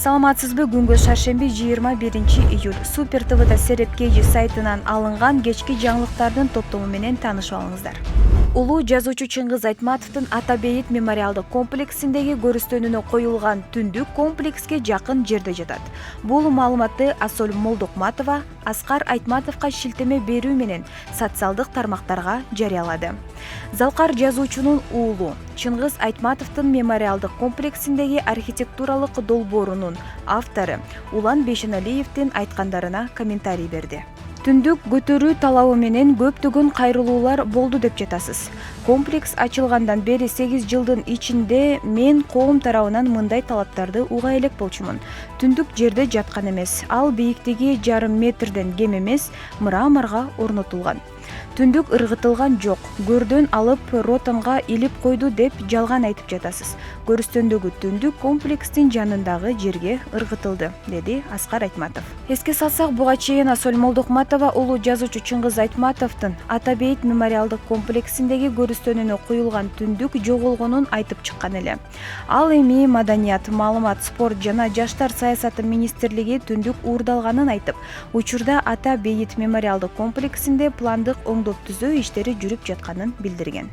Саламатсызбы, күнгө шаршемби 21-июль. Супер ТВда Серепкеji сайтынан алынган кечки жаңылыктардын топтому менен таанышып алыңыздар. Улуу жазуучу Чыңгыз Айтматовдун Ата Бейит мемориалдык комплексиндеги көрүстөнүнө коюлган түндүк комплекске жакын жерде жатат. Бул маалыматты Асол Молдокматова Аскар Айтматовго шилтеме берүү менен социалдык тармактарга жарыялады. Залкар жазуучунун уулу Чыңгыз Айтматовдун мемориалдык комплексиндеги архитектуралык долбоорунун автору Улан Бейшеналиевдин айткандарына комментарий берди. Түндүк көтөрүү талабы менен көптөгөн кайрылуулар болду деп жатасыз. Комплекс ачылгандан бери 8 жылдын ичинде мен коом тарабынан мындай талаптарды уга элек болчумун. Түндүк жерде жаткан эмес, ал бийиктиги жарым метрден кем эмес мраморго орнотулган. Түндүк ыргытылган жок, көрдөн алып ротонго илип койду деп жалган айтып жатасыз. Көрүстөндөгү түндүк комплекстин жанындагы жерге ыргытылды, деди Аскар Айтматов. Эске салсак, буга чейин Асол Молдокматова улуу жазуучу Чыңгыз Айтматовдун Ата Бейит мемориалдык комплексиндеги көрүстөнүнө коюлган түндүк жоголгонун айтып чыккан эле. Ал эми Маданият, маалымат, спорт жана жаштар саясаты министрлиги түндүк уурдалганын айтып, учурда Ата Бейит мемориалдык комплексинде пландык оңдоп түзөө иштери жүрүп жатканын билдирген.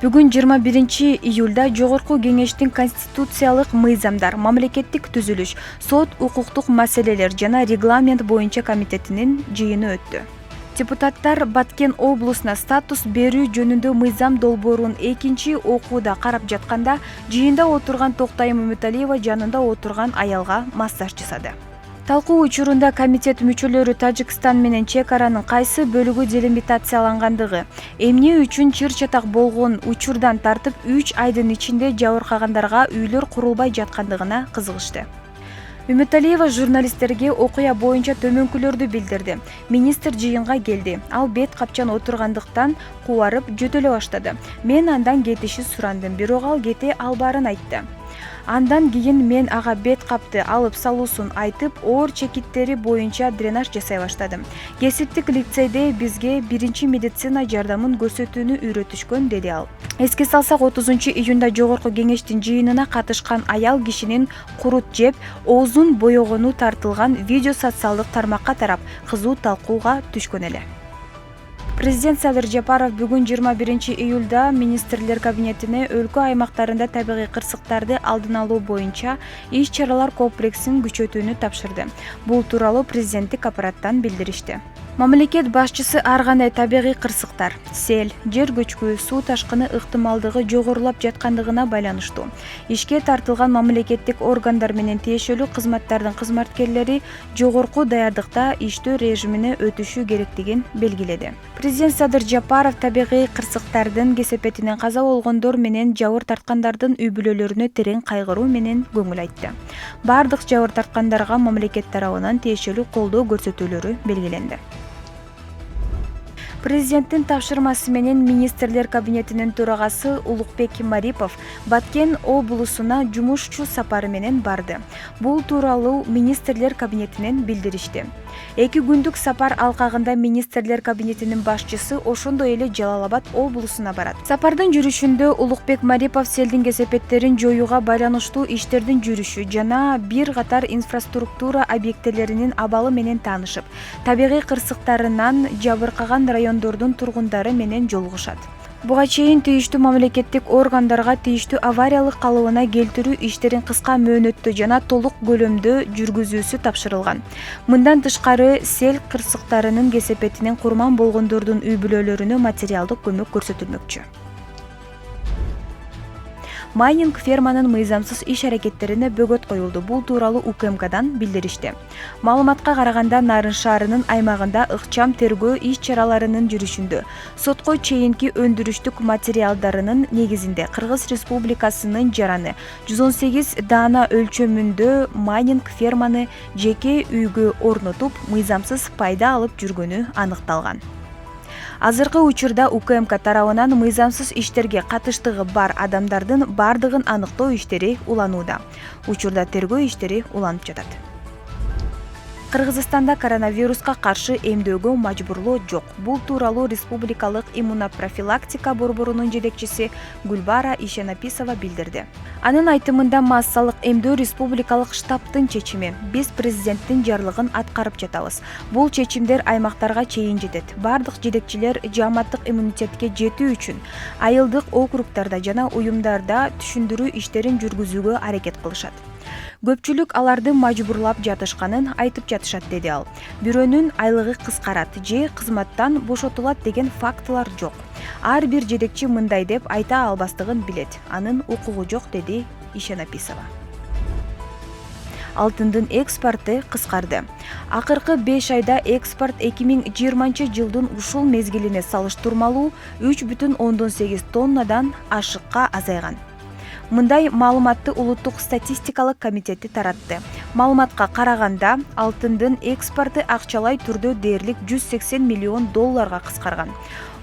Бүгүн 21-июлда Жогорку Кеңештин конституциялык мыйзамдар, мамлекеттик түзүлүш, сот укуктук маселелер жана регламент боюнча комитетинин жыйыны өттү. Депутаттар Баткен облусуна статус берүү жөнүндө мыйзам долбоорун экинчи окууда карап жатканда жыйында отурган Токтайым Үмүталиева жанында отурган аялга массаж жасады. Талкуу учурунда комитет мүчөлөрү Тажикстан менен чек аранын кайсы бөлүгү делимитациялангандыгы, эмне үчүн чыр-чатак болгон учурдан тартып 3 айдын ичинде жабыркагандарга үйлөр курулбай жаткандыгына кызыгышты. Үмүталиева журналисттерге окуя боюнча төмөнкүлөрдү билдирди. Министр жыйынга келди. Ал бет капчан отургандыктан кубарып жөтөлө баштады. Мен андан кетиши сурандым, бирок ал кете албаарын айтты. Андан кийин мен ага бет капты алып салуусун айтып, оор чекиттери боюнча дренаж жасай баштадым. Кесиптик лицейде бизге биринчи медицина жардамын көрсөтүүнү үйрөтүшкөн, деди ал. Эске салсак, 30-июнда Жогорку Кеңештин жыйынына катышкан аял кишинин курут жеп, оозун боёгону тартылган видео социалдык тармакка тарап, кызуу талкууга түшкөн эле. Президент Садыр Жапаров бүгүн 21-июлда министрлер кабинетине өлкө аймактарында табигый кырсыктарды алдын алуу боюнча иш-чаралар комплексин күчөтүүнү тапшырды. Бул тууралуу президенттик аппараттан билдиришти. Мамлекет башчысы ар кандай табигый кырсыктар, сел, жер көчкү, суу ташкыны ыктымалдыгы жогорулап жаткандыгына байланыштуу ишке тартылган мамлекеттик органдар менен тиешелүү кызматтардын кызматкерлери жогорку даярдыкта иштөө режимине өтүшү керектигин белгиледи. Президент Садыр Жапаров табигый кырсыктардын кесепетинен каза болгондор менен жабыр тарткандардын үй бүлөлөрүнө терең кайгыруу менен көңүл айтты. Бардык жабыр тарткандарга мамлекет тарабынан тиешелүү колдоо көрсөтүүлөрү белгиленди. Президенттин тапшырмасы менен министрлер кабинетинин төрагасы Улукбек Марипов Баткен облусуна жумушчу сапары менен барды. Бул тууралуу министрлер кабинетинен билдиришти. 2 күндүк сапар алкагында министрлер кабинетинин башчысы ошондой эле Жалал-Абад облусуна барат. Сапардын жүрүшүндө Улукбек Марипов селдин кесепеттерин жоюуга байланыштуу иштердин жүрүшү жана бир катар инфраструктура объектилеринин абалы менен таанышып, табигый кырсыктарынан жабыркаган райондордун тургундары менен жолугушат. Буга чейин тийиштүү мамлекеттик органдарга тийиштүү авариялык калыбына келтирүү иштерин кыска мөөнөттө жана толук көлөмдө жүргүзүүсү тапшырылган. Мындан тышкары, сел кырсыктарынын кесепетинен курман болгондордун үй бүлөлөрүнө материалдык көмөк көрсөтүлмөкчү. Майнинг ферманын мыйзамсыз иш-аракеттерине бөгөт коюлду. Бул тууралуу УКМКдан билдиришти. Маалыматка караганда, Нарын шаарынын аймагында ыкчам тергөө иш-чараларынын жүрүшүндө сотко чейинки өндүрүштүк материалдарынын негизинде Кыргыз Республикасынын жараны 118 даана өлчөмүндө майнинг ферманы жеке үйгө орнотуп, мыйзамсыз пайда алып жүргөнү аныкталган. Азыркы учурда УКМК тарабынан мыйзамсыз иштерге катыштыгы бар адамдардын бардыгын аныктоо иштери уланууда. Учурда тергөө иштери уланып жатат. Кыргызстанда коронавируска каршы эмдөөгө мажбурлоо жок. Бул тууралуу Республикалык иммунопрофилактика борборунун жетекчиси Гүлбара Ишенаписова билдирди. Анын айтымында массалык эмдөө республикалык штабтын чечими. Биз президенттин жарлыгын аткарып жатабыз. Бул чечимдер аймактарга чейин жетет. Бардык жетекчилер жааматтык иммунитетке жетүү үчүн айылдык округдарда жана уюмдарда түшүндүрүү иштерин жүргүзүүгө аракет кылышат. Көпчүлүк аларды мажбурлап жатышканын айтып жатышат, деди ал. Бирөөнүн айлыгы кыскарат же кызматтан бошотулат деген фактылар жок. Ар бир жетекчи мындай деп айта албастыгын билет. Анын укугу жок, деди Ишенаписова. Алтындын экспорты кыскарды. Акыркы 5 айда экспорт 2020-жылдын ушул мезгилине салыштырмалуу 3,8 тоннадан ашыкка азайган. Мындай маалыматты Улуттук статистикалык комитети таратты. Маалыматка караганда, алтындын экспорты акчалай түрдө дээрлик 180 миллион долларга кыскарган.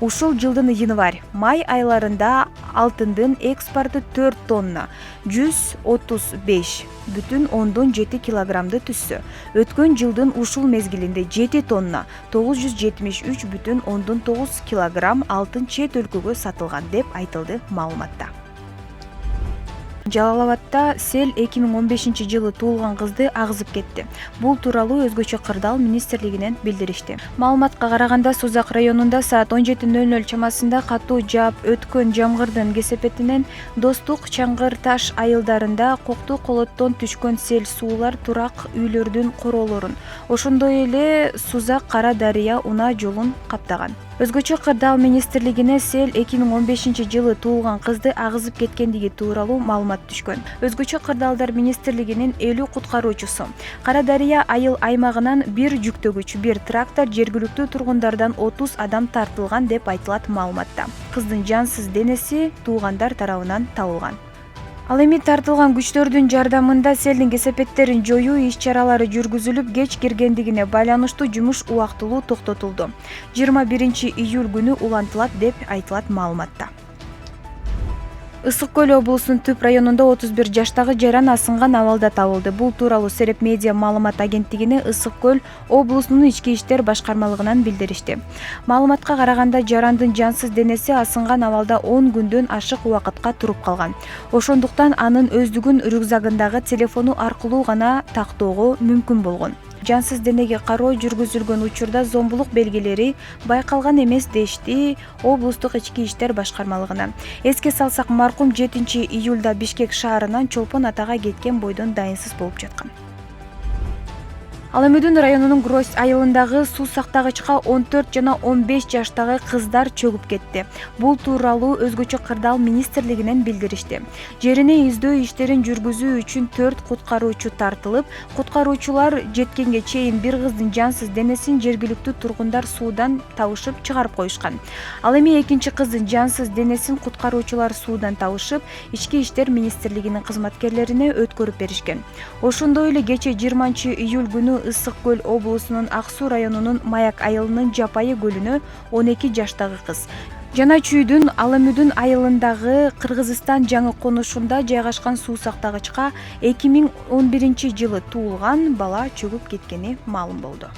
Ушул жылдын январь-май айларында алтындын экспорты 4 тонна 135,7 килограммды түссө, өткөн жылдын ушул мезгилинде 7 тонна 973,9 килограмм алтын чет өлкөгө сатылган деп айтылды маалыматта. Жалал Абадда сел 2015-жылы туулган кызды агызып кетти. Бул тууралуу Өзгөчө кырдаал министрлигинен билдиришти. Маалыматка караганда, Созак районунда саат 17:00 чамасында катуу жаап өткөн жамгырдын кесепетинен Достук, Чаңгыр Таш айылдарында Кокту колоттон түшкөн сел суулар турак үйлөрдүн короолорун, ошондой эле Сузак Кара Дарыя унаа жолун каптаган. Өзгөчө кырдаал министрлигине сел 2015-жылы туулган кызды агызып кеткендиги тууралуу маалымат түшкөн. Өзгөчө кырдаалдар министрлигинин 50 куткаруучусу Кара Дарыя айыл аймагынан бир жүктөгүч, бир трактор, жергиликтүү тургундардан 30 адам тартылган деп айтылат маалыматта. Кыздын жансыз денеси туугандар тарабынан табылган. Ал эми тартылган күчтөрдүн жардамында селдин кесепеттерин жоюу иш-чаралары жүргүзүлүп, кеч киргендигине байланыштуу жумуш убактылуу токтотулду. 21-июль күнү улантылат деп айтылат маалыматта. Ысык Көл облусунун Түп районунда 31 жаштагы жаран асынган абалда табылды. Бул тууралуу Сереп медиа маалымат агенттигине Ысык Көл облусунун ички иштер башкармалыгынан билдиришти. Маалыматка караганда, жарандын жансыз денеси асынган абалда 10 күндөн ашык убакытка туруп калган. Ошондуктан анын өздүгүн рюкзагындагы телефону аркылуу гана тактоого мүмкүн болгон. Жансыз денеге кароо жүргүзүлгөн учурда зомбулук белгилери байкалган эмес, дешти облустук ички иштер башкармалыгынан. Эске салсак, маркум 7-июлда Бишкек шаарынан Чолпон Атага кеткен бойдон дайынсыз болуп жаткан. Ал Эми районунун Гроздь айылындагы суу сактагычка 14 жана 15 жаштагы кыздар чөгүп кетти. Бул тууралуу Өзгөчө кырдаал министрлигинен билдиришти. Жерине издөө иштерин жүргүзүү үчүн 4 куткаруучу тартылып, куткаруучулар жеткенге чейин бир кыздын жансыз денесин жергиликтүү тургундар суудан табышып чыгарып коюшкан. Ал эми экинчи кыздын жансыз денесин куткаруучулар суудан табышып, ички иштер министрлигинин кызматкерлерине өткөрүп беришкен. Ошондой эле кече 20-июль күнү Ысык Көл облусунун Ак Суу районунун Маяк айылынын Жапайы көлүнө 12 жаштагы кыз жана Чүйдүн Ал Эми айылындагы Кыргызстан жаңы конушунда жайгашкан суу сактагычка 2011-жылы туулган бала чөгүп кеткени маалым болду.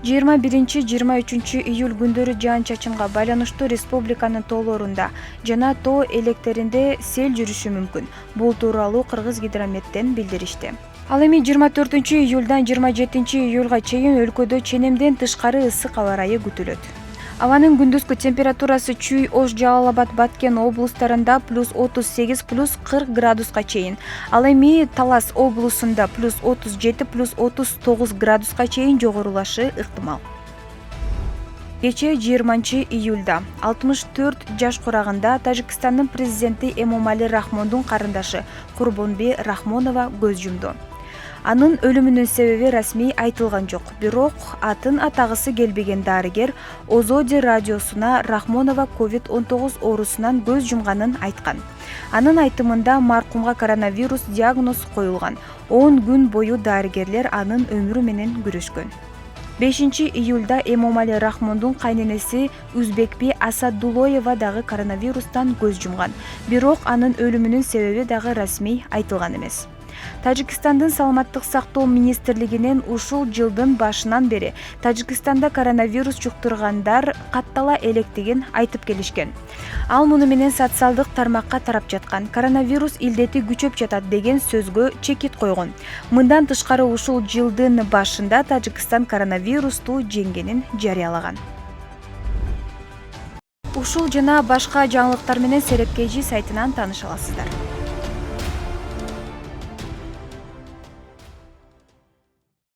21-23 июль күндөрү жаан-чачынга байланыштуу республиканын тоолорунда жана тоо электеринде сел жүрүшү мүмкүн. Бул тууралуу Кыргыз гидрометтен билдиришти. Ал эми 24-июлдан 27-июлга чейин өлкөдө ченемден тышкары ысык аба ырайы күтүлөт. Абанын күндүзгү температурасы Чүй, Ош, Жалал Абад, Баткен облустарында +38 +40 градуска чейин. Ал эми Талас облусунда +37 +39 градуска чейин жогорулашы ыктымал. Кече 20-июлда 64 жаш курагында Тажикстандын президенти Эмомали Рахмондун карындашы Курбонбек Рахмонова көз жумду. Анын өлүмүнүн себеби расмий айтылган жок. Бирок атын атагысы келбеген дарыгер Озоди радиосуна Рахмонова COVID-19 оорусунан көз жумганын айткан. Анын айтымында маркумга коронавирус диагноз коюлган. 10 күн бою дарыгерлер анын өмүрү менен күрөшкөн. 5-июлда Эмомали Рахмондун кайненеси Үзбекби Асадулоева дагы коронавирустан көз жумган. Бирок анын өлүмүнүн себеби дагы расмий айтылган эмес. Тажикстандын саламаттык сактоо министрлигинен ушул жылдын башынан бери Тажикстанда коронавирус жуктургандар каттала электигин айтып келишкен. Ал муну менен социалдык тармакка тарап жаткан коронавирус илдети күчөп жатат деген сөзгө чекит койгон. Мындан тышкары ушул жылдын башында Тажикстан коронавирусту жеңгенин жарыялаган. Ушул жана башка жаңылыктар менен Серепкежи сайтынан тааныша аласыздар.